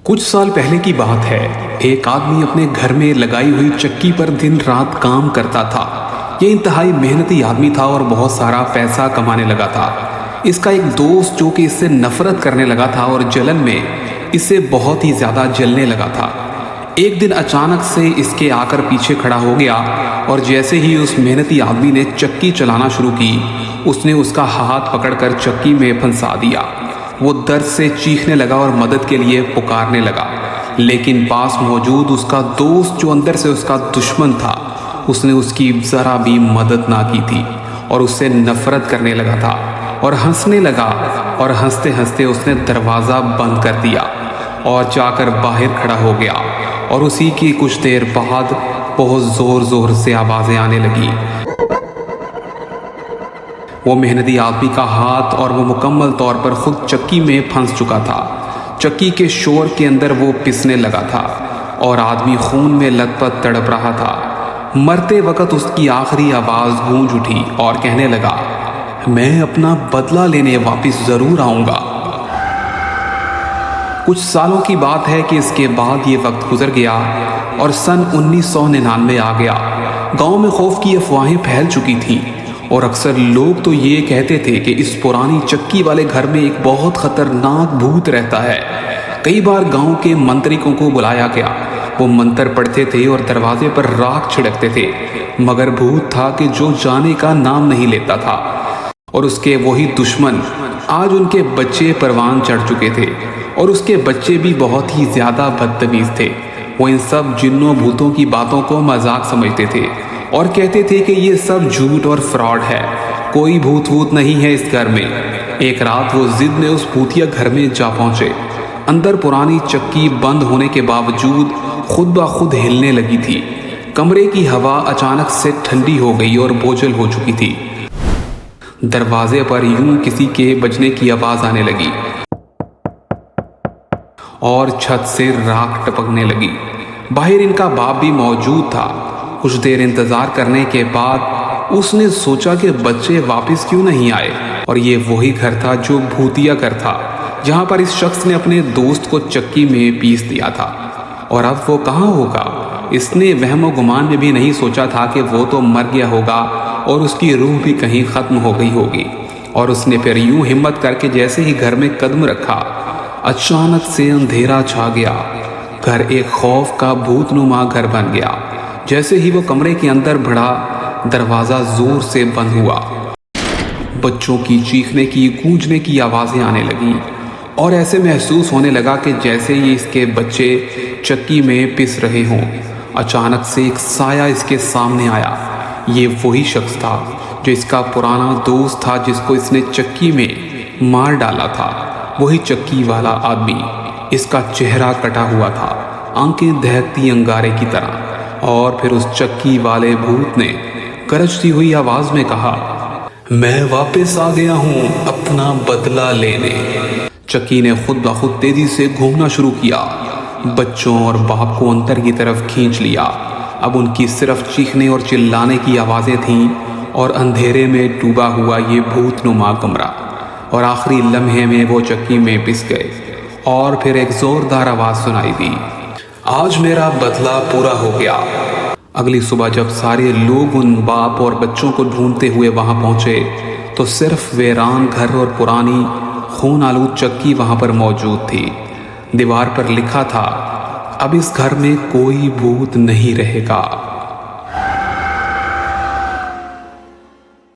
کچھ سال پہلے کی بات ہے، ایک آدمی اپنے گھر میں لگائی ہوئی چکی پر دن رات کام کرتا تھا۔ یہ انتہائی محنتی آدمی تھا اور بہت سارا پیسہ کمانے لگا تھا۔ اس کا ایک دوست جو کہ اس سے نفرت کرنے لگا تھا اور جلن میں اس سے بہت ہی زیادہ جلنے لگا تھا، ایک دن اچانک سے اس کے آ کر پیچھے کھڑا ہو گیا اور جیسے ہی اس محنتی آدمی نے چکی چلانا شروع کی، اس نے اس کا ہاتھ پکڑ کر چکی میں پھنسا دیا۔ وہ درد سے چیخنے لگا اور مدد کے لیے پکارنے لگا، لیکن پاس موجود اس کا دوست جو اندر سے اس کا دشمن تھا، اس نے اس کی ذرا بھی مدد نہ کی تھی اور اس سے نفرت کرنے لگا تھا اور ہنسنے لگا، اور ہنستے ہنستے اس نے دروازہ بند کر دیا اور جا کر باہر کھڑا ہو گیا، اور اسی کی کچھ دیر بعد بہت زور زور سے آوازیں آنے لگی۔ وہ محنتی آدمی کا ہاتھ اور وہ مکمل طور پر خود چکی میں پھنس چکا تھا۔ چکی کے شور کے اندر وہ پسنے لگا تھا اور آدمی خون میں لت پت تڑپ رہا تھا۔ مرتے وقت اس کی آخری آواز گونج اٹھی اور کہنے لگا، میں اپنا بدلہ لینے واپس ضرور آؤں گا۔ کچھ سالوں کی بات ہے کہ اس کے بعد یہ وقت گزر گیا اور سن 1999 آ گیا۔ گاؤں میں خوف کی افواہیں پھیل چکی تھیں اور اکثر لوگ تو یہ کہتے تھے کہ اس پرانی چکی والے گھر میں ایک بہت خطرناک بھوت رہتا ہے۔ کئی بار گاؤں کے منترکوں کو بلایا گیا، وہ منتر پڑھتے تھے اور دروازے پر راکھ چھڑکتے تھے، مگر بھوت تھا کہ جو جانے کا نام نہیں لیتا تھا، اور اس کے وہی دشمن آج ان کے بچے پروان چڑھ چکے تھے، اور اس کے بچے بھی بہت ہی زیادہ بدتمیز تھے۔ وہ ان سب جنوں بھوتوں کی باتوں کو مذاق سمجھتے تھے اور کہتے تھے کہ یہ سب جھوٹ اور فراڈ ہے، کوئی بھوت ووت نہیں ہے اس گھر میں۔ ایک رات وہ ضد میں اس بھوتیا گھر میں جا پہنچے۔ اندر پرانی چکی بند ہونے کے باوجود خود بخود ہلنے لگی تھی۔ کمرے کی ہوا اچانک سے ٹھنڈی ہو گئی اور بوجھل ہو چکی تھی۔ دروازے پر یوں کسی کے بجنے کی آواز آنے لگی اور چھت سے راکھ ٹپکنے لگی۔ باہر ان کا باپ بھی موجود تھا۔ کچھ دیر انتظار کرنے کے بعد اس نے سوچا کہ بچے واپس کیوں نہیں آئے، اور یہ وہی گھر تھا جو بھوتیا گھر تھا، جہاں پر اس شخص نے اپنے دوست کو چکی میں پیس دیا تھا۔ اور اب وہ کہاں ہوگا؟ اس نے وہم و گمان میں بھی نہیں سوچا تھا کہ وہ تو مر گیا ہوگا اور اس کی روح بھی کہیں ختم ہو گئی ہوگی۔ اور اس نے پھر یوں ہمت کر کے جیسے ہی گھر میں قدم رکھا، اچانک سے اندھیرا چھا گیا۔ گھر ایک خوف کا بھوت نما گھر بن گیا۔ جیسے ہی وہ کمرے کے اندر بڑھا، دروازہ زور سے بند ہوا۔ بچوں کی چیخنے کی، گونجنے کی آوازیں آنے لگیں، اور ایسے محسوس ہونے لگا کہ جیسے ہی اس کے بچے چکی میں پس رہے ہوں۔ اچانک سے ایک سایہ اس کے سامنے آیا۔ یہ وہی شخص تھا جو اس کا پرانا دوست تھا، جس کو اس نے چکی میں مار ڈالا تھا۔ وہی چکی والا آدمی۔ اس کا چہرہ کٹا ہوا تھا، آنکھیں دہکتی انگارے کی طرح۔ اور پھر اس چکی والے بھوت نے گرجتی ہوئی آواز میں کہا، میں واپس آ گیا ہوں اپنا بدلہ لینے۔ چکی نے خود بخود تیزی سے گھومنا شروع کیا، بچوں اور باپ کو اندر کی طرف کھینچ لیا۔ اب ان کی صرف چیخنے اور چلانے کی آوازیں تھیں، اور اندھیرے میں ڈوبا ہوا یہ بھوت نما کمرہ۔ اور آخری لمحے میں وہ چکی میں پس گئے، اور پھر ایک زوردار آواز سنائی دی، آج میرا بدلہ پورا ہو گیا۔ اگلی صبح جب سارے لوگ ان باپ اور بچوں کو ڈھونڈتے ہوئے وہاں پہنچے تو صرف ویران گھر اور پرانی خون آلود چکی وہاں پر موجود تھی۔ دیوار پر لکھا تھا، اب اس گھر میں کوئی بھوت نہیں رہے گا۔